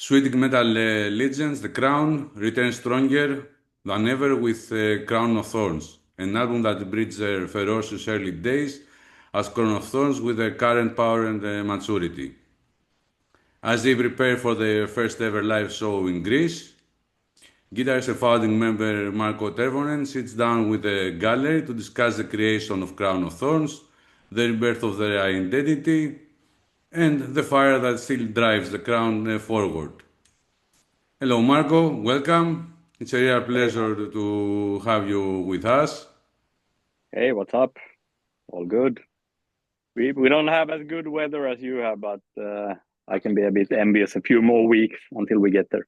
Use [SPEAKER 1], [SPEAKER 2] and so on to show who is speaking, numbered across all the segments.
[SPEAKER 1] Swedish metal legends, The Crown, returns stronger than ever with Crown of Thorns, an album that bridges their ferocious early days as Crown of Thorns with their current power and maturity. As they prepare for their first ever live show in Greece, guitarist and founding member Marko Tervonen sits down with the gallery to discuss the creation of Crown of Thorns, the rebirth of their identity, and the fire that still drives the crown forward. Hello, Marco. Welcome. It's a real
[SPEAKER 2] Hey,
[SPEAKER 1] pleasure to have you with us.
[SPEAKER 2] hey, what's up? All good. We don't have as good weather as you have, but I can be a bit envious a few more weeks until we get there.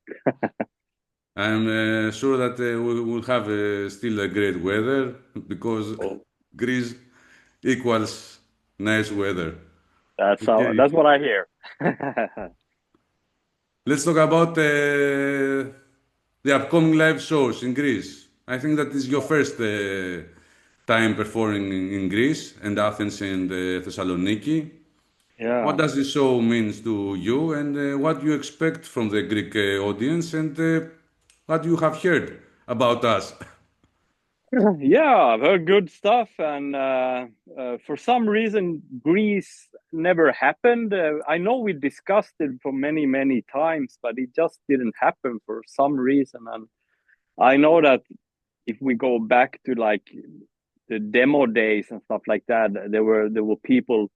[SPEAKER 1] I'm sure that we will have still a great weather because
[SPEAKER 2] Oh,
[SPEAKER 1] Greece equals nice weather.
[SPEAKER 2] that's
[SPEAKER 1] Okay,
[SPEAKER 2] what I hear.
[SPEAKER 1] let's talk about the upcoming live shows in Greece. I think that is your first time performing in Greece and Athens and Thessaloniki. What
[SPEAKER 2] Yeah.
[SPEAKER 1] does this show means to you, and what do you expect from the Greek audience, and what you have heard about us?
[SPEAKER 2] Yeah, I've heard good stuff, and for some reason, Greece never happened. I know we discussed it for many, many times, but it just didn't happen for some reason. And I know that if we go back to like the demo days and stuff like that, there were people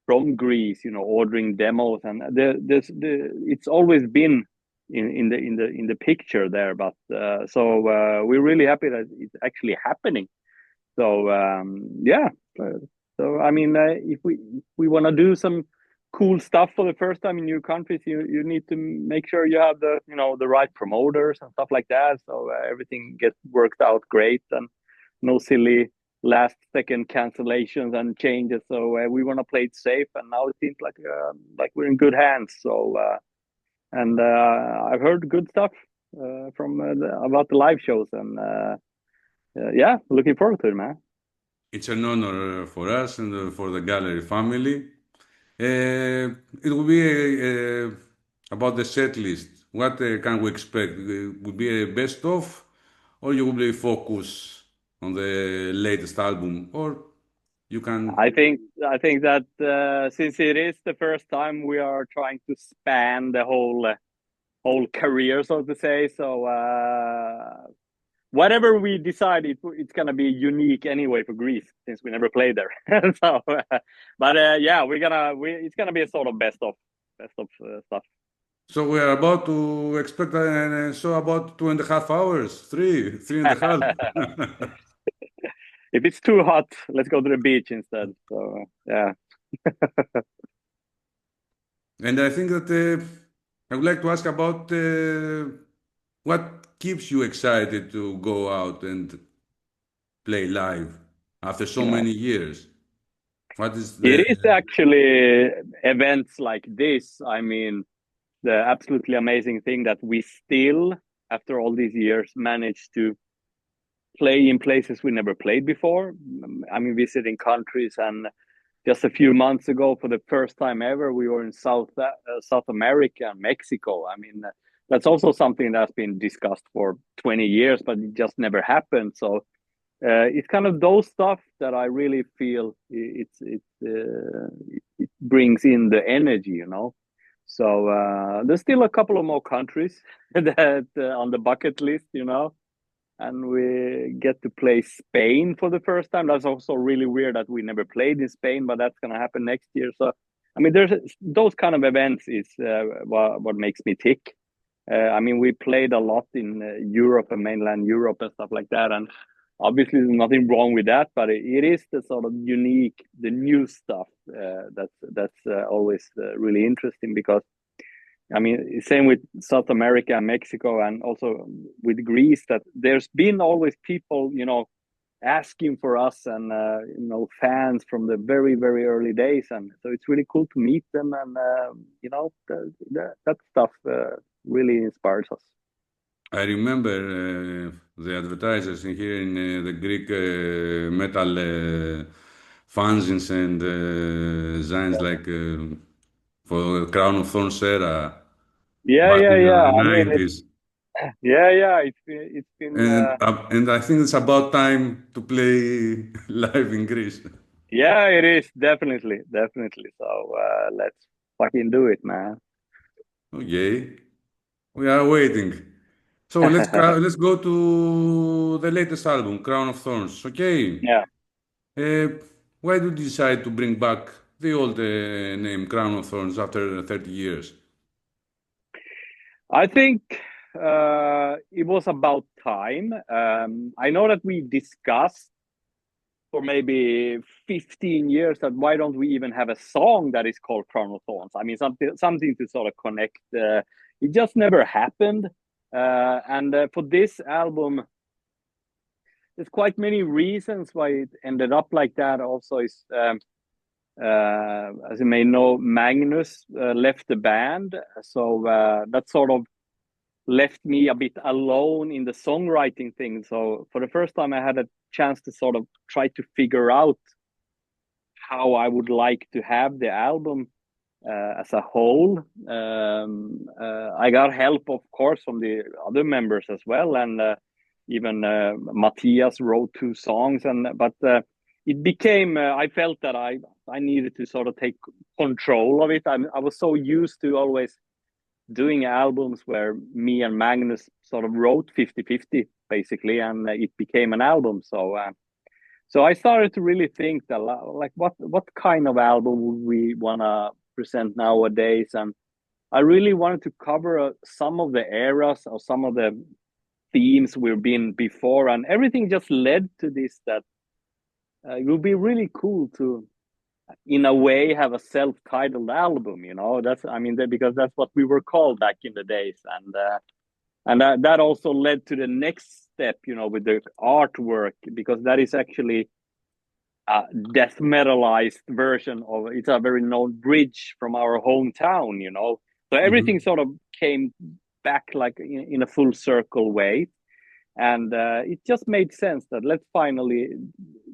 [SPEAKER 2] from Greece, ordering demos, and it's always been in the picture there. But we're really happy that it's actually happening. So yeah, uh, so I mean, if we want to do some cool stuff for the first time in new countries, you need to make sure you have the right promoters and stuff like that, so everything gets worked out great and no silly last second cancellations and changes. So we want to play it safe, and now it seems like we're in good hands. So and I've heard good stuff about the live shows, and yeah, looking forward to it, man.
[SPEAKER 1] It's an honor for us and for the gallery family. It will be about the set list. What can we expect? Will be a best of, or you will be focus on the latest album, or you can.
[SPEAKER 2] I think that since it is the first time, we are trying to span the whole career, so to say. So whatever we decide, it's gonna be unique anyway for Greece since we never played there. So, but yeah, it's gonna be a sort of best of stuff.
[SPEAKER 1] So we are about to expect a show about 2.5 hours, three and a half.
[SPEAKER 2] If it's too hot, let's go to the beach instead. So yeah.
[SPEAKER 1] And I think that I would like to ask about what keeps you excited to go out and play live after so
[SPEAKER 2] Yeah.
[SPEAKER 1] many years? What is the
[SPEAKER 2] It is actually events like this. I mean, the absolutely amazing thing that we still, after all these years, manage to play in places we never played before. I mean, visiting countries, and just a few months ago, for the first time ever, we were in South America and Mexico. I mean, that's also something that's been discussed for 20 years, but it just never happened. So it's kind of those stuff that I really feel it brings in the energy. So there's still a couple of more countries that on the bucket list. And we get to play Spain for the first time. That's also really weird that we never played in Spain, but that's gonna happen next year. So I mean, there's those kind of events is what makes me tick. I mean, we played a lot in Europe and mainland Europe and stuff like that, and obviously there's nothing wrong with that. But it is the sort of unique, the new stuff that's always really interesting because I mean, same with South America and Mexico, and also with Greece. That there's been always people, asking for us, and fans from the very, very early days, and so it's really cool to meet them, and that stuff really inspires us.
[SPEAKER 1] I remember the advertisers in here in the Greek metal fanzines and zines like for Crown of Thorns era.
[SPEAKER 2] Yeah,
[SPEAKER 1] back
[SPEAKER 2] yeah,
[SPEAKER 1] in
[SPEAKER 2] yeah.
[SPEAKER 1] the
[SPEAKER 2] I mean,
[SPEAKER 1] 90s.
[SPEAKER 2] yeah. It's been.
[SPEAKER 1] And I think it's about time to play live in Greece.
[SPEAKER 2] Yeah, it is definitely. So let's fucking do it, man.
[SPEAKER 1] Okay, we are waiting. So let's go to the latest album, Crown of Thorns. Okay,
[SPEAKER 2] Yeah,
[SPEAKER 1] uh, why did you decide to bring back the old name Crown of Thorns after 30 years?
[SPEAKER 2] I think it was about time. I know that we discussed for maybe 15 years that why don't we even have a song that is called Crown of Thorns? I mean, something to sort of connect. It just never happened. And for this album, there's quite many reasons why it ended up like that. Also, is as you may know, Magnus left the band, so that sort of left me a bit alone in the songwriting thing. So for the first time, I had a chance to sort of try to figure out how I would like to have the album as a whole. I got help, of course, from the other members as well, and even Matthias wrote 2 songs. But it became. I felt that I needed to sort of take control of it. I was so used to always doing albums where me and Magnus sort of wrote 50-50 basically, and it became an album. So I started to really think that like what kind of album would we want to present nowadays, and I really wanted to cover some of the eras or some of the themes we've been before, and everything just led to this that it would be really cool to in a way have a self-titled album, that's I mean because that's what we were called back in the days, and that also led to the next step, with the artwork, because that is actually a death metalized version of it's a very known bridge from our hometown, so everything
[SPEAKER 1] Mhm.
[SPEAKER 2] sort of came back like in a full circle way, and it just made sense that let's finally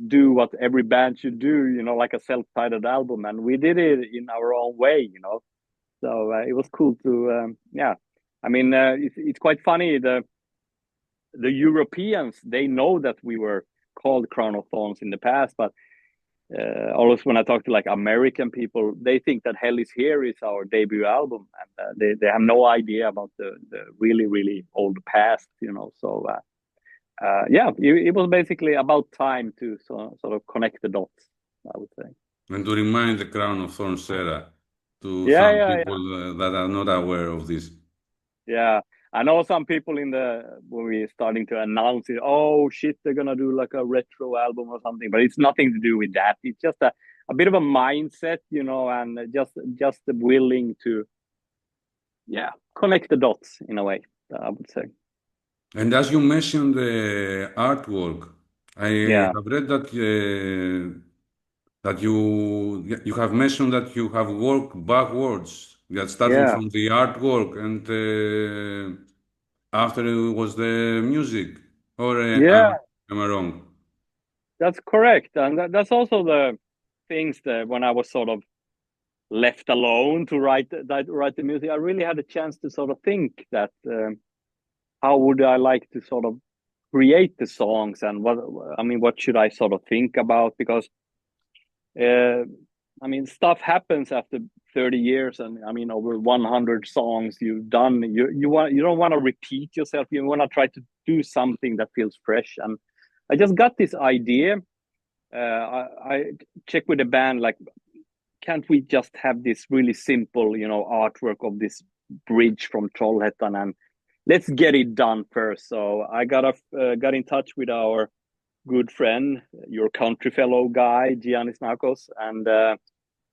[SPEAKER 2] do what every band should do, like a self-titled album, and we did it in our own way, so it was cool to yeah, I mean it's quite funny, the Europeans, they know that we were called Crown of Thorns in the past, but always when I talk to like American people, they think that Hell Is Here is our debut album, and they have no idea about the really really old past, so yeah, it was basically about time to sort of connect the dots, I would say.
[SPEAKER 1] And to remind the Crown of Thorns era to
[SPEAKER 2] Yeah,
[SPEAKER 1] some
[SPEAKER 2] yeah,
[SPEAKER 1] people that are not aware of this.
[SPEAKER 2] yeah. I know some people when we're starting to announce it, oh shit, they're gonna do like a retro album or something, but it's nothing to do with that. It's just a bit of a mindset, and just willing to, yeah, connect the dots in a way, I would say.
[SPEAKER 1] And as you mentioned the artwork, I
[SPEAKER 2] Yeah,
[SPEAKER 1] have read that you have mentioned that you have worked backwards, that starting
[SPEAKER 2] yeah,
[SPEAKER 1] from the artwork and after it was the music, or
[SPEAKER 2] yeah.
[SPEAKER 1] am I wrong?
[SPEAKER 2] That's correct, and that's also the things that when I was sort of left alone to write the music, I really had a chance to sort of think that how would I like to sort of create the songs, and what should I sort of think about, because uh, I mean stuff happens after 30 years, and I mean over 100 songs you've done, you don't want to repeat yourself, you want to try to do something that feels fresh, and I just got this idea. I checked with the band, like, can't we just have this really simple, artwork of this bridge from Trollhättan, and let's get it done first. So I got in touch with our good friend, your country fellow guy, Giannis Narcos, and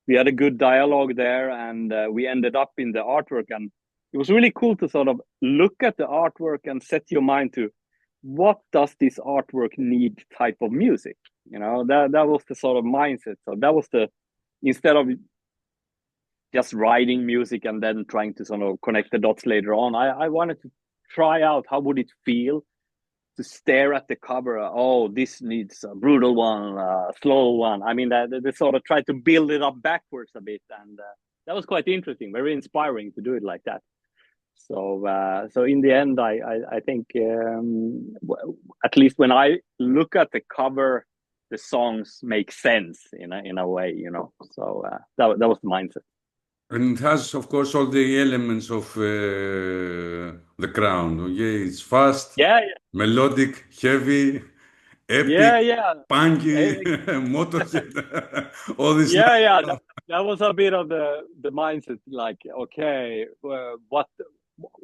[SPEAKER 2] we had a good dialogue there, and we ended up in the artwork, and it was really cool to sort of look at the artwork and set your mind to what does this artwork need type of music. That was the sort of mindset. So that was the, instead of just writing music and then trying to sort of connect the dots later on, I wanted to try out how would it feel to stare at the cover. Oh, this needs a brutal one, a slow one. I mean, they sort of tried to build it up backwards a bit, and that was quite interesting, very inspiring to do it like that. So in the end, I think at least when I look at the cover, the songs make sense in a way, So that was the mindset.
[SPEAKER 1] And it has, of course, all the elements of the Crown. Okay, it's fast,
[SPEAKER 2] Yeah,
[SPEAKER 1] melodic, heavy, epic,
[SPEAKER 2] yeah.
[SPEAKER 1] punky,
[SPEAKER 2] Eh,
[SPEAKER 1] Motorhead, all this
[SPEAKER 2] yeah,
[SPEAKER 1] stuff.
[SPEAKER 2] yeah. That was a bit of the mindset. Like, okay,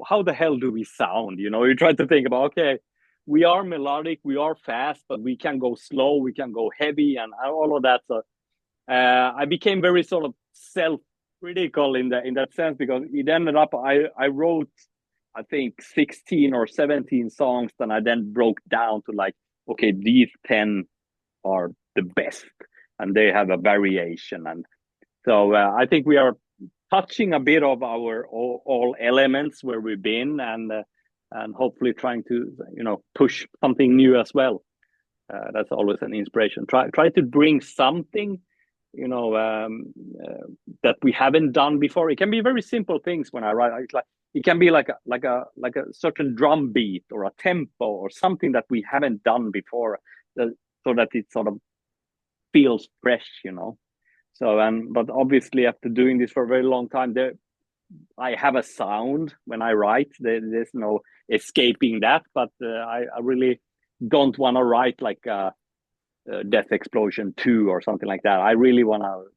[SPEAKER 2] how the hell do we sound? You try to think about, okay, we are melodic, we are fast, but we can go slow, we can go heavy, and all of that. So I became very sort of self-critical in that sense, because it ended up I wrote, I think, 16 or 17 songs, and I then broke down to like, okay, these 10 are the best, and they have a variation. And so I think we are touching a bit of our all elements where we've been, and hopefully trying to push something new as well. That's always an inspiration. Try to bring something that we haven't done before. It can be very simple things when I write. It's like it can be like a certain drum beat or a tempo or something that we haven't done before, so that it sort of feels fresh. So but obviously after doing this for a very long time, I have a sound when I write. There's no escaping that. But I really don't want to write like a Death Explosion 2 or something like that. I really want to.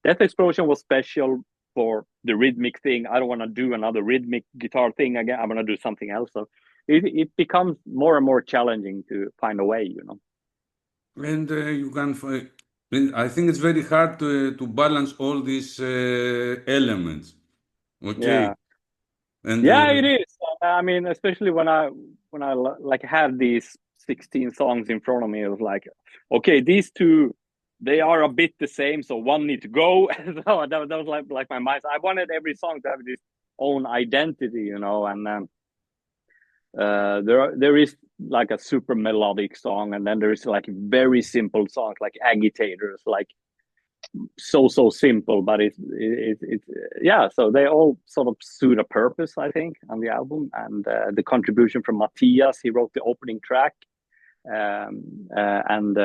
[SPEAKER 2] Death Explosion was special for the rhythmic thing. I don't want to do another rhythmic guitar thing again. I want to do something else. So it becomes more and more challenging to find a way.
[SPEAKER 1] And you can find, I think it's very hard to balance all these elements. Okay.
[SPEAKER 2] Yeah.
[SPEAKER 1] And
[SPEAKER 2] Yeah, it is. I mean, especially when I like had these 16 songs in front of me, it was like, okay, these two, they are a bit the same, so one need to go. So that was like my mind. I wanted every song to have this own identity, and there is like a super melodic song, and then there is like very simple songs like Agitators, like so simple, but it's yeah. So they all sort of suit a purpose, I think, on the album. And the contribution from Matthias, he wrote the opening track, and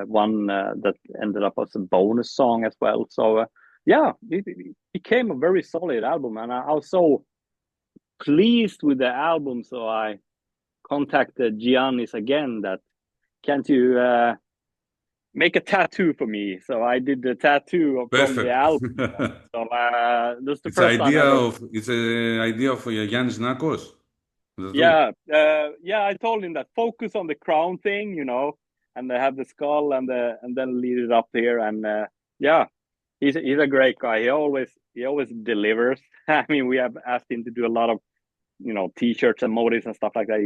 [SPEAKER 2] one that ended up as a bonus song as well. So yeah, it became a very solid album, and I was so pleased with the album. So I contacted Giannis again, that can't you make a tattoo for me? So I did the tattoo from the
[SPEAKER 1] perfect.
[SPEAKER 2] album. So that's the
[SPEAKER 1] It's
[SPEAKER 2] first time ever.
[SPEAKER 1] an idea of Yannis Nakos. That's true.
[SPEAKER 2] Yeah. I told him that focus on the crown thing, and they have the skull and then lead it up here. And yeah, he's a great guy. He always delivers. I mean, we have asked him to do a lot of t-shirts and motifs and stuff like that.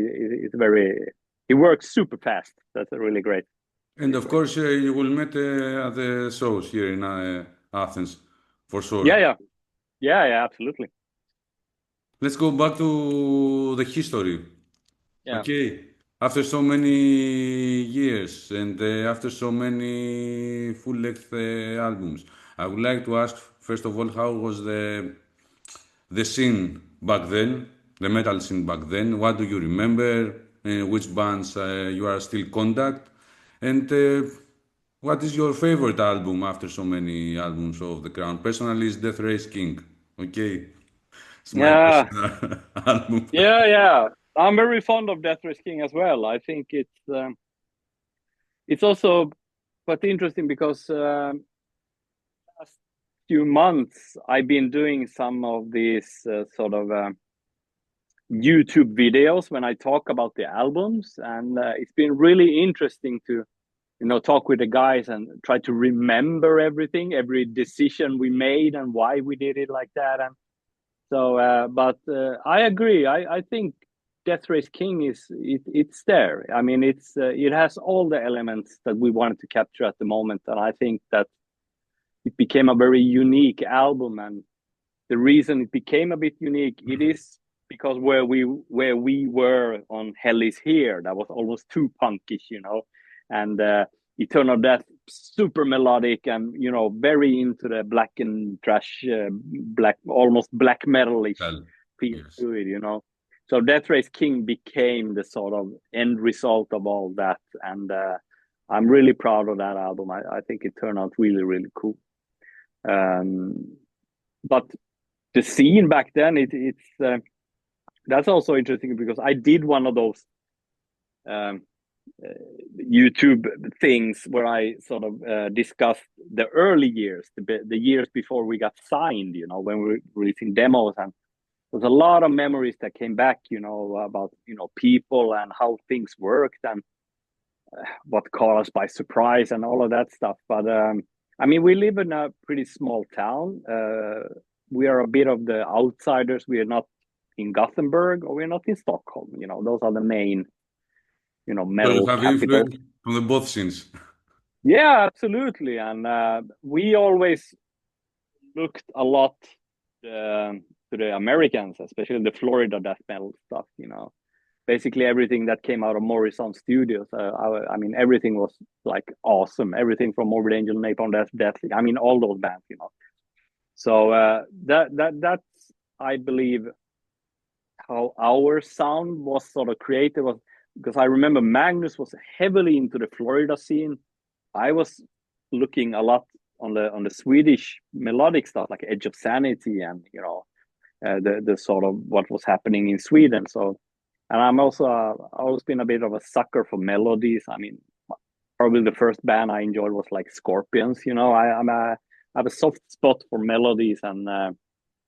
[SPEAKER 2] He works super fast. That's really great.
[SPEAKER 1] And of course, you will meet at the shows here in Athens, for sure.
[SPEAKER 2] Yeah, absolutely.
[SPEAKER 1] Let's go back to the history.
[SPEAKER 2] Yeah.
[SPEAKER 1] Okay. After so many years and after so many full-length albums, I would like to ask, first of all, how was the scene back then, the metal scene back then? What do you remember? Which bands you are still contact? And what is your favorite album after so many albums of the Crown? Personally, it's Death Race King. Okay, it's my
[SPEAKER 2] Yeah.
[SPEAKER 1] personal album.
[SPEAKER 2] Yeah. I'm very fond of Death Race King as well. I think it's also quite interesting because last few months I've been doing some of these sort of YouTube videos when I talk about the albums, and it's been really interesting to talk with the guys and try to remember everything, every decision we made and why we did it like that. And so, but I agree. I think Death Race King it's there. I mean, it has all the elements that we wanted to capture at the moment, and I think that it became a very unique album. And the reason it became a bit unique, it is because where we were on Hell Is Here, that was almost too punkish, and Eternal Death, super melodic and very into the black and thrash, black, almost black metalish
[SPEAKER 1] Well,
[SPEAKER 2] feel
[SPEAKER 1] Yes.
[SPEAKER 2] to it, So Death Race King became the sort of end result of all that, and I'm really proud of that album. I think it turned out really, really cool. But the scene back then, it's that's also interesting because I did one of those YouTube things where I sort of discussed the early years, the years before we got signed, when we were releasing demos, and there's a lot of memories that came back, about, people and how things worked and what caught us by surprise and all of that stuff. But I mean, we live in a pretty small town. We are a bit of the outsiders. We are not in Gothenburg or we're not in Stockholm. Those are the main,
[SPEAKER 1] So you
[SPEAKER 2] metal
[SPEAKER 1] have
[SPEAKER 2] capitals.
[SPEAKER 1] influence from the both scenes.
[SPEAKER 2] Yeah, absolutely. And we always looked a lot to the Americans, especially the Florida death metal stuff. Basically everything that came out of Morrison Studios. I mean, everything was like awesome. Everything from Morbid Angel, Napalm Death. I mean, all those bands. So that's I believe how our sound was sort of created, was because I remember Magnus was heavily into the Florida scene. I was looking a lot on the Swedish melodic stuff like Edge of Sanity and the sort of what was happening in Sweden. So, and I'm also always been a bit of a sucker for melodies. I mean, probably the first band I enjoyed was like Scorpions. I have a soft spot for melodies, and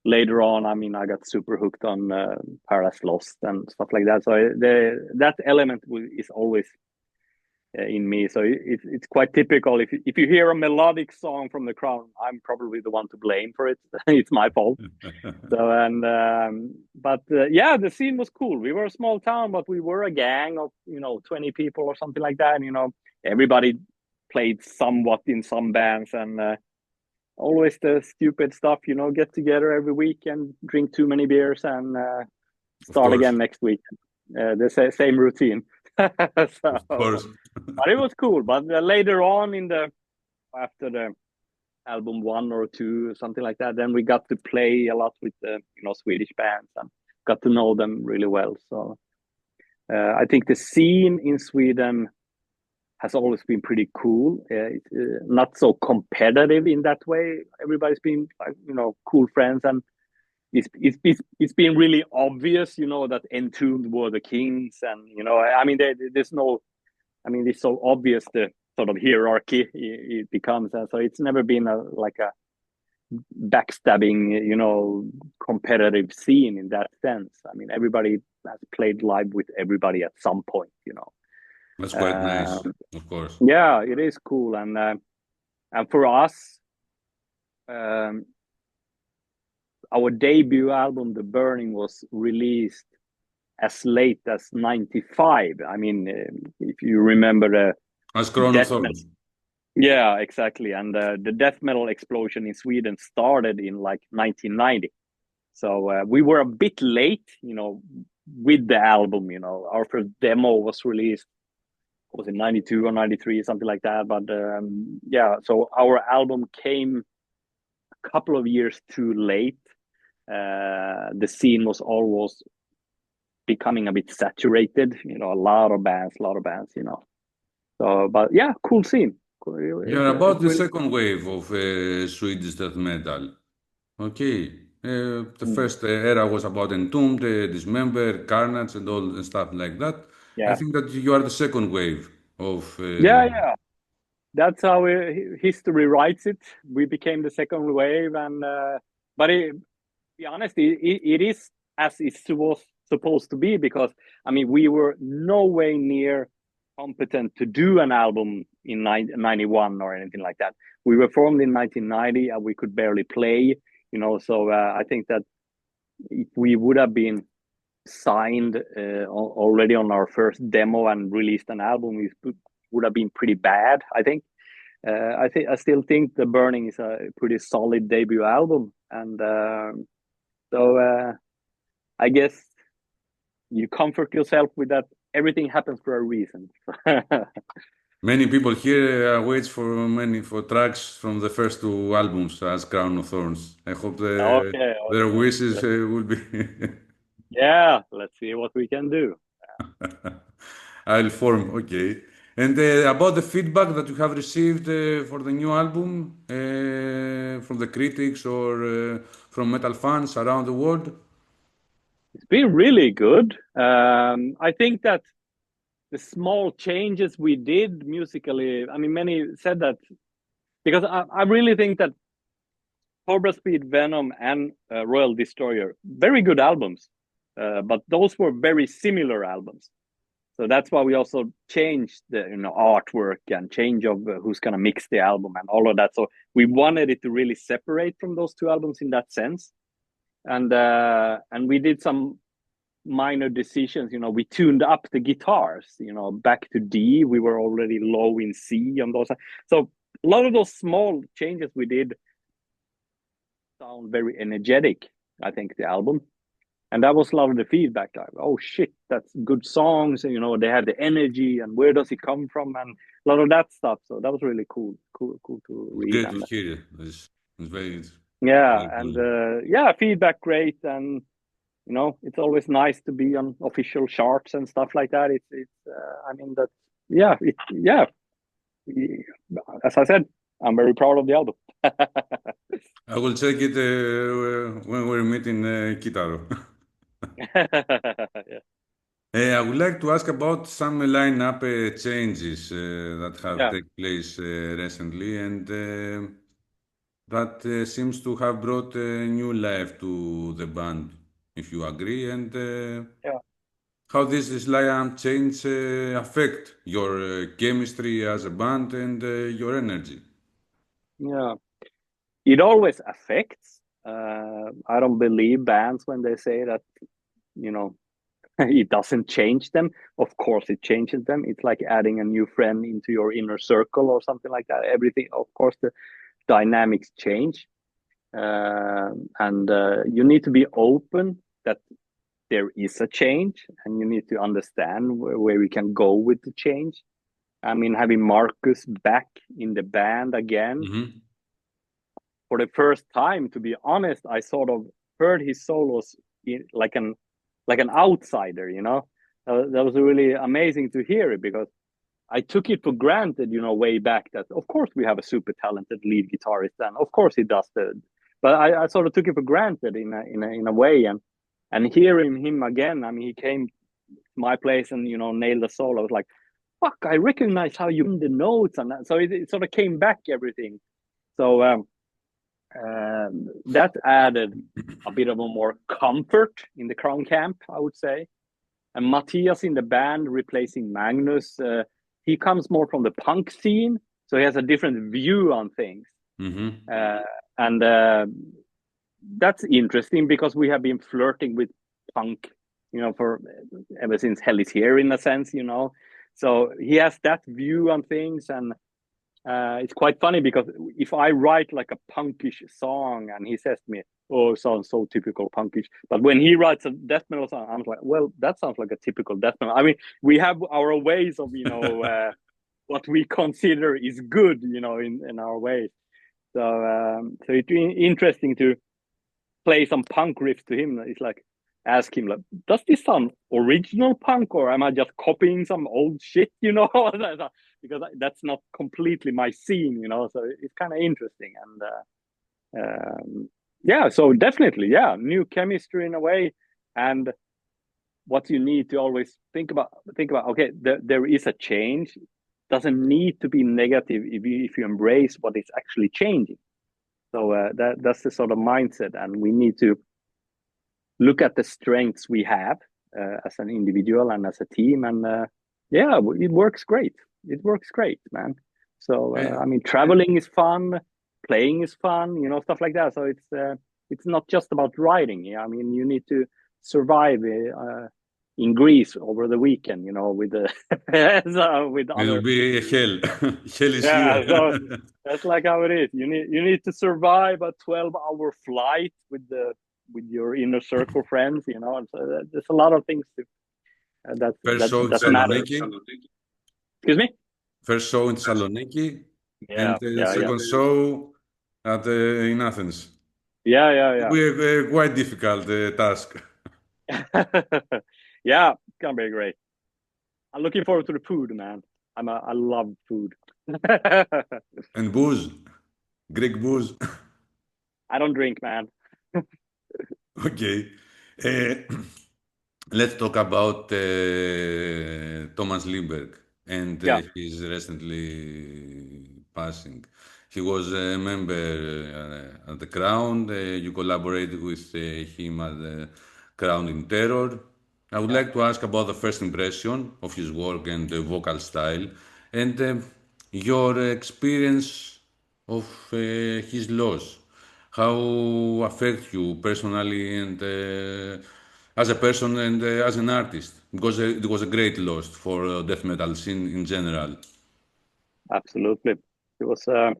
[SPEAKER 2] later on, I mean, I got super hooked on Paradise Lost and stuff like that. So that element is always in me. So it's quite typical. If you hear a melodic song from the Crown, I'm probably the one to blame for it. It's my fault. So but yeah, the scene was cool. We were a small town, but we were a gang of 20 people or something like that. And, everybody played somewhat in some bands, and always the stupid stuff. Get together every weekend, drink too many beers, and
[SPEAKER 1] Of
[SPEAKER 2] start
[SPEAKER 1] course.
[SPEAKER 2] again next week. The same routine. So,
[SPEAKER 1] Of course.
[SPEAKER 2] but it was cool. But later on after the album 1 or 2, something like that, then we got to play a lot with the Swedish bands and got to know them really well. So I think the scene in Sweden has always been pretty cool. It's not so competitive in that way. Everybody's been cool friends, and it's been really obvious, that Entombed were the kings, and I mean, there's no, I mean, it's so obvious the sort of hierarchy it becomes, and so it's never been a backstabbing, competitive scene in that sense. I mean, everybody has played live with everybody at some point.
[SPEAKER 1] That's quite nice, of course.
[SPEAKER 2] Yeah, it is cool, and for us, our debut album, The Burning, was released as late as '95. I mean, if you remember the
[SPEAKER 1] As Crown of Thorns.
[SPEAKER 2] yeah, exactly. And the death metal explosion in Sweden started in like 1990. So we were a bit late, with the album. Our first demo was released, was in 92 or 93, something like that. But yeah, so our album came a couple of years too late. The scene was almost becoming a bit saturated, a lot of bands. So, but yeah, cool scene.
[SPEAKER 1] Yeah, about the second wave of Swedish death metal. Okay. The first era was about Entombed, Dismember, Carnage, and all the stuff like that. I
[SPEAKER 2] Yeah,
[SPEAKER 1] think that you are the second wave of.
[SPEAKER 2] yeah. That's how history writes it. We became the second wave, and but to be honest, it is as it was supposed to be, because I mean we were no way near competent to do an album in 91 or anything like that. We were formed in 1990 and we could barely play, So I think that if we would have been signed already on our first demo and released an album, it would have been pretty bad, I think. I still think The Burning is a pretty solid debut album, and so I guess you comfort yourself with that. Everything happens for a reason.
[SPEAKER 1] Many people here waits for tracks from the first two albums as Crown of Thorns. I hope
[SPEAKER 2] Okay,
[SPEAKER 1] their
[SPEAKER 2] okay.
[SPEAKER 1] wishes will be.
[SPEAKER 2] Yeah, let's see what we can do.
[SPEAKER 1] I'll form, okay. And about the feedback that you have received for the new album from the critics or from metal fans around the world?
[SPEAKER 2] It's been really good. I think that the small changes we did musically, I mean, many said that because I really think that Cobra Speed, Venom, and Royal Destroyer, very good albums, but those were very similar albums. So that's why we also changed the artwork and change of who's gonna mix the album and all of that. So we wanted it to really separate from those two albums in that sense, and we did some minor decisions. We tuned up the guitars. Back to D. We were already low in C on those. So a lot of those small changes we did sound very energetic. I think the album. And that was a lot of the feedback. Like, oh shit, that's good songs. They have the energy, and where does it come from, and a lot of that stuff. So that was really cool to
[SPEAKER 1] It's
[SPEAKER 2] read.
[SPEAKER 1] great to
[SPEAKER 2] And
[SPEAKER 1] hear. It's very,
[SPEAKER 2] yeah,
[SPEAKER 1] very
[SPEAKER 2] and
[SPEAKER 1] cool.
[SPEAKER 2] yeah, feedback great, and it's always nice to be on official charts and stuff like that. I mean that, yeah. As I said, I'm very proud of the album.
[SPEAKER 1] I will check it when we're meeting Kitaro.
[SPEAKER 2] Yeah,
[SPEAKER 1] I would like to ask about some lineup changes that have
[SPEAKER 2] yeah,
[SPEAKER 1] taken place recently, and that seems to have brought new life to the band, if you agree, and
[SPEAKER 2] yeah,
[SPEAKER 1] how this lineup change affect your chemistry as a band and your energy.
[SPEAKER 2] yeah. It always affects. I don't believe bands when they say that, you know, it doesn't change them. Of course, it changes them. It's like adding a new friend into your inner circle or something like that. Everything, of course, the dynamics change. And you need to be open that there is a change, and you need to understand where we can go with the change. I mean, having Marcus back in the band again
[SPEAKER 1] Mm-hmm.
[SPEAKER 2] for the first time, to be honest, I sort of heard his solos like an outsider. That was really amazing to hear it, because I took it for granted, way back, that of course we have a super talented lead guitarist, and of course he does but I sort of took it for granted in a way, and hearing him again, I mean, he came to my place and nailed the solo. I was like, fuck, I recognize how you in the notes, and that. So it sort of came back everything. So that added a bit of a more comfort in the Crown camp, I would say. And Matthias in the band replacing Magnus, he comes more from the punk scene, so he has a different view on things.
[SPEAKER 1] Mm-hmm.
[SPEAKER 2] And that's interesting, because we have been flirting with punk, for ever since Hell is Here, in a sense. So he has that view on things, and it's quite funny, because if I write like a punkish song and he says to me, "Oh, it sounds so typical punkish," but when he writes a death metal song, I'm like, "Well, that sounds like a typical death metal." I mean, we have our ways of, what we consider is good, in our ways. So it's interesting to play some punk riffs to him. It's like, ask him, like, does this sound original punk, or am I just copying some old shit? Because that's not completely my scene. So it's kind of interesting, and yeah, so definitely, yeah, new chemistry in a way, and what you need to always think about. Okay, there is a change. Doesn't need to be negative if you embrace what is actually changing. So that's the sort of mindset, and we need to look at the strengths we have as an individual and as a team, and yeah, it works great. It works great, man. So I mean, traveling is fun, playing is fun, stuff like that. So it's not just about riding. Yeah, I mean, you need to survive in Greece over the weekend, with the with
[SPEAKER 1] It will
[SPEAKER 2] other.
[SPEAKER 1] be a hell. Hell is
[SPEAKER 2] Yeah, so
[SPEAKER 1] here.
[SPEAKER 2] that's like how it is. You need to survive a 12-hour flight with your inner circle friends, And so there's a lot of things
[SPEAKER 1] First show
[SPEAKER 2] that
[SPEAKER 1] in
[SPEAKER 2] matter.
[SPEAKER 1] making.
[SPEAKER 2] Excuse me.
[SPEAKER 1] First show in Thessaloniki and second show in Athens.
[SPEAKER 2] Yeah.
[SPEAKER 1] We quite difficult task.
[SPEAKER 2] Yeah, it's gonna be great. I'm looking forward to the food, man. I love food.
[SPEAKER 1] And booze, Greek booze.
[SPEAKER 2] I don't drink, man.
[SPEAKER 1] Okay. Uh, let's talk about Thomas Lindbergh and
[SPEAKER 2] Yeah,
[SPEAKER 1] his recently passing. He was a member at the Crown. You collaborated with him at the Crown in Terror. I would
[SPEAKER 2] yeah.
[SPEAKER 1] like to ask about the first impression of his work and vocal style, and your experience of his loss. How affect you personally and as a person and as an artist? Because it was a great loss for death metal scene in general.
[SPEAKER 2] Absolutely. He was a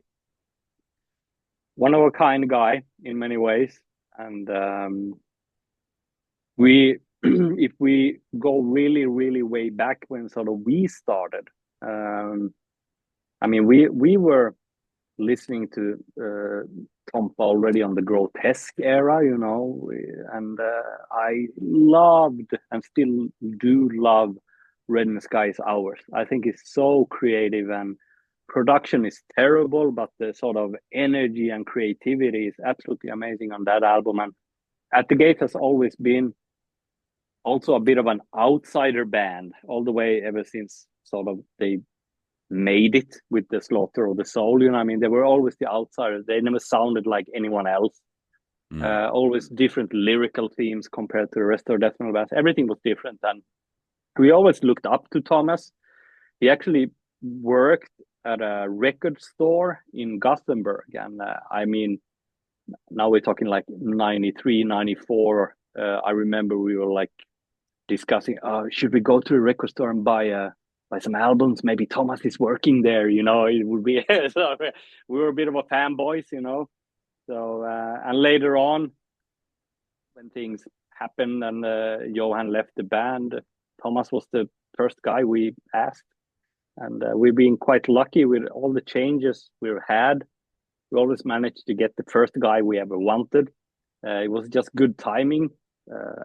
[SPEAKER 2] one of a kind guy in many ways, and we, if we go really way back when sort of we started, I mean, we were listening to Tompa already on the grotesque era, you know, and I loved and still do love Red in the Sky is Ours. I think it's so creative, and production is terrible, but the sort of energy and creativity is absolutely amazing on that album. And At the Gate has always been also a bit of an outsider band all the way ever since sort of they made it with the Slaughter of the Soul. You know, I mean, they were always the outsiders. They never sounded like anyone else. Always different lyrical themes compared to the rest of the death metal bands. Everything was different, and we always looked up to Thomas. He actually worked at a record store in Gothenburg, and I mean, now we're talking like 93, 94. I remember we were like discussing, should we go to the record store and buy some albums? Maybe Thomas is working there, you know. It would be so we were a bit of a fanboys, you know. So and later on, when things happened and Johan left the band, Thomas was the first guy we asked, and we've been quite lucky with all the changes we've had. We always managed to get the first guy we ever wanted. It was just good timing.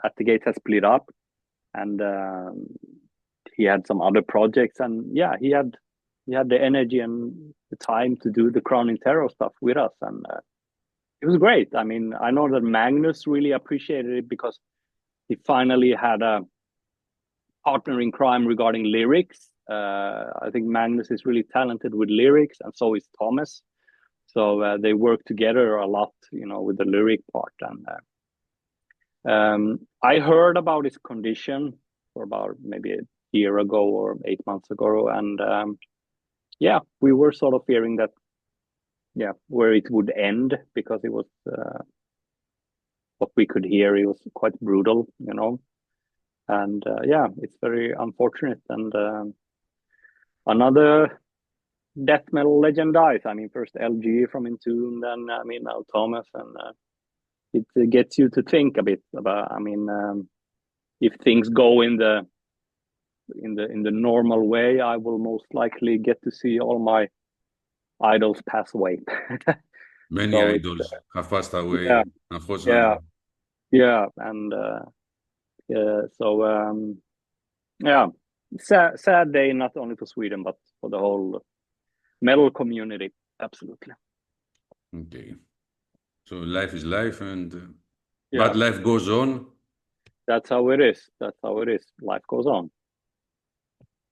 [SPEAKER 2] At the Gate has split up, and he had some other projects, and yeah, he had the energy and the time to do the Crowning Terror stuff with us, and it was great. I mean, I know that Magnus really appreciated it because he finally had a partner in crime regarding lyrics. I think Magnus is really talented with lyrics, and so is Thomas. So they work together a lot, you know, with the lyric part. And I heard about his condition for about maybe a year ago or 8 months ago, and yeah, we were sort of fearing that, yeah, where it would end, because it was what we could hear. It was quite brutal, you know, and yeah, it's very unfortunate. And another death metal legend dies. I mean, first LG from Entomb, then I mean now Thomas, and it gets you to think a bit about. I mean, if things go in the normal way, I will most likely get to see all my idols pass away.
[SPEAKER 1] Many
[SPEAKER 2] So
[SPEAKER 1] idols have passed away,
[SPEAKER 2] yeah, yeah,
[SPEAKER 1] unfortunately.
[SPEAKER 2] yeah, and so yeah, sad day, not only for Sweden but for the whole metal community. Absolutely.
[SPEAKER 1] Okay. So life is life, and
[SPEAKER 2] Yeah,
[SPEAKER 1] but life goes on.
[SPEAKER 2] that's how it is. That's how it is. Life goes on.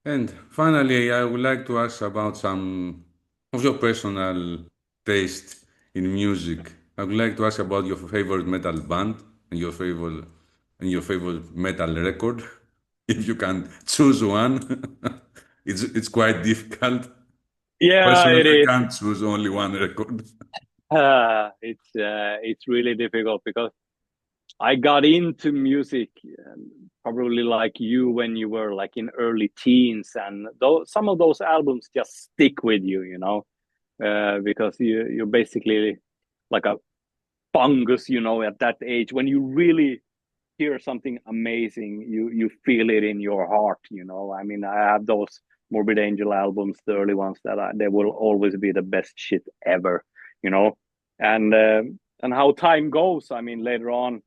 [SPEAKER 1] And finally, I would like to ask about some of your personal taste in music. I would like to ask about your favorite metal band and your favorite metal record. If you can choose one, it's quite difficult.
[SPEAKER 2] Yeah, it
[SPEAKER 1] Personally, I
[SPEAKER 2] is.
[SPEAKER 1] can't choose only one record.
[SPEAKER 2] It's really difficult because I got into music probably like you when you were like in early teens, and some of those albums just stick with you, you know, because you're basically like a fungus, you know, at that age. When you really hear something amazing, you feel it in your heart, you know. I mean, I have those Morbid Angel albums, the early ones, they will always be the best shit ever, you know. And how time goes, I mean, later on,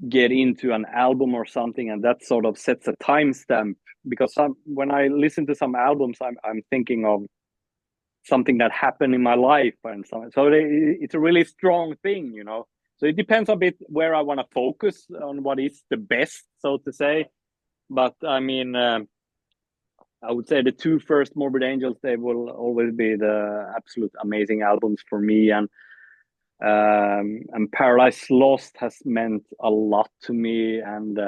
[SPEAKER 2] get into an album or something, and that sort of sets a timestamp. Because when I listen to some albums, I'm thinking of something that happened in my life, and so it's a really strong thing, you know. So it depends a bit where I want to focus on what is the best, so to say. But I mean, I would say the two first Morbid Angels, they will always be the absolute amazing albums for me. And Paradise Lost has meant a lot to me. And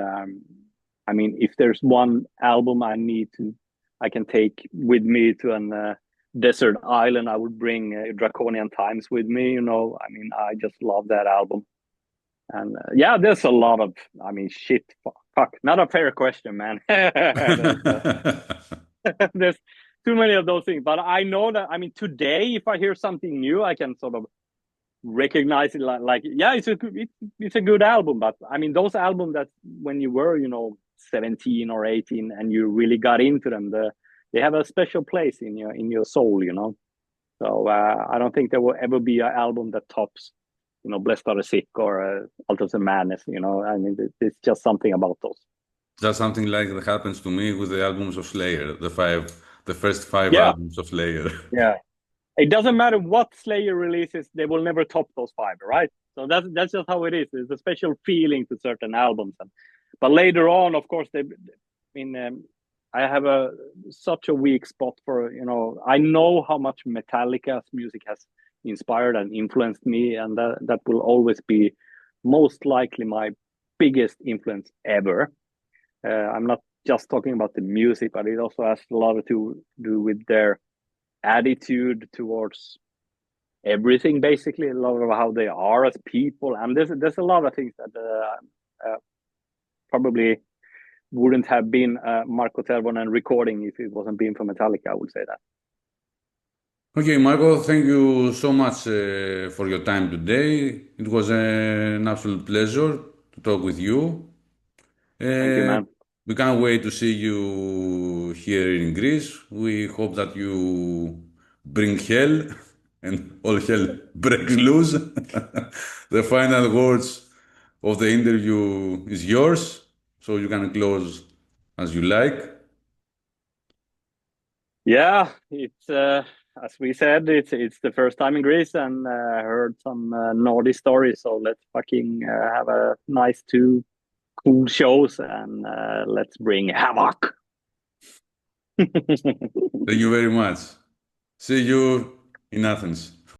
[SPEAKER 2] I mean, if there's one album I can take with me to an desert island, I would bring Draconian Times with me. You know, I mean, I just love that album. And yeah, there's a lot of, I mean, shit, fuck, not a fair question, man. There's too many of those things. But I know that, I mean, today, if I hear something new, I can sort of recognize it like yeah, it's a good album. But I mean, those albums that when you were, you know, 17 or 18 and you really got into them, they have a special place in your soul, you know. So I don't think there will ever be an album that tops, you know, Blessed Are the Sick or Altars of Madness, you know. I mean, it's just something about those.
[SPEAKER 1] That's something like that happens to me with the albums of Slayer, the first five
[SPEAKER 2] Yeah,
[SPEAKER 1] albums of Slayer.
[SPEAKER 2] yeah. It doesn't matter what Slayer releases, they will never top those five, right? So that's just how it is. There's a special feeling to certain albums, but later on, of course, I mean, I have such a weak spot for, you know, I know how much Metallica's music has inspired and influenced me, and that will always be most likely my biggest influence ever. I'm not just talking about the music, but it also has a lot to do with their attitude towards everything, basically, a lot of how they are as people. And there's a lot of things that probably wouldn't have been Marko Tervonen recording if it wasn't been for Metallica, I would say that.
[SPEAKER 1] Okay, Marco, thank you so much for your time today. It was an absolute pleasure to talk with you.
[SPEAKER 2] Thank you,
[SPEAKER 1] Uh,
[SPEAKER 2] man.
[SPEAKER 1] we can't wait to see you here in Greece. We hope that you bring hell and all hell breaks loose. The final words of the interview is yours, so you can close as you like.
[SPEAKER 2] Yeah, it's as we said, it's the first time in Greece, and heard some naughty stories. So let's fucking have a nice two cool shows, and let's bring havoc.
[SPEAKER 1] Thank you very much. See you in Athens.